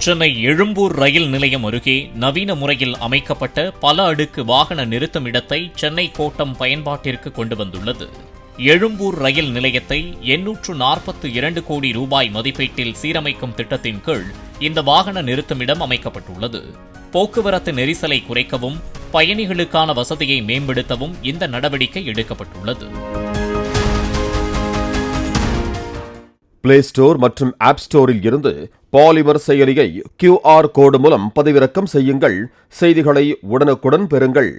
சென்னை எழும்பூர் ரயில் நிலையம் அருகே நவீன முறையில் அமைக்கப்பட்ட பல அடுக்கு வாகன நிறுத்துமிடத்தை சென்னை கோட்டம் பயன்பாட்டிற்கு கொண்டு வந்துள்ளது. எழும்பூர் ரயில் நிலையத்தை 842 கோடி ரூபாய் மதிப்பீட்டில் சீரமைக்கும் திட்டத்தின் கீழ் இந்த வாகன நிறுத்துமிடம் அமைக்கப்பட்டுள்ளது. போக்குவரத்து நெரிசலை குறைக்கவும் பயணிகளுக்கான வசதியை மேம்படுத்தவும் இந்த நடவடிக்கை எடுக்கப்பட்டுள்ளது. பிளே ஸ்டோர் மற்றும் ஆப் ஸ்டோரில் இருந்து பாலிமர் செயலியை QR கோடு மூலம் பதிவிறக்கம் செய்யுங்கள். செய்திகளை உடனுக்குடன் பெறுங்கள்.